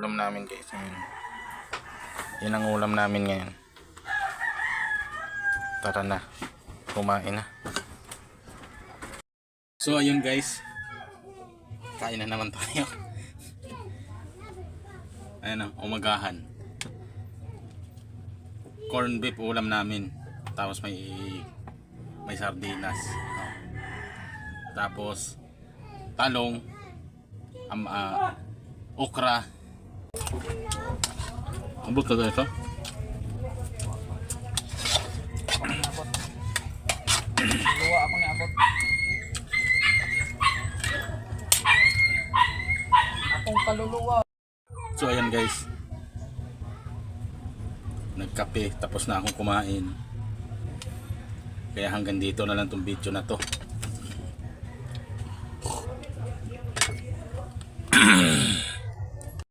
Ulam namin guys ngayon. Yan ang ulam namin ngayon. Tara na, kumain na. So ayun guys, kain na naman tayo. Ayan na, umagahan. Corn beef ulam namin. Tapos may sardinas. Tapos talong, okra. Abot ka ito? Luwa ako ni abot. Akong kaluluwa. So ayan guys, nagkape tapos na akong kumain. Kaya hanggang dito na lang tong video na to.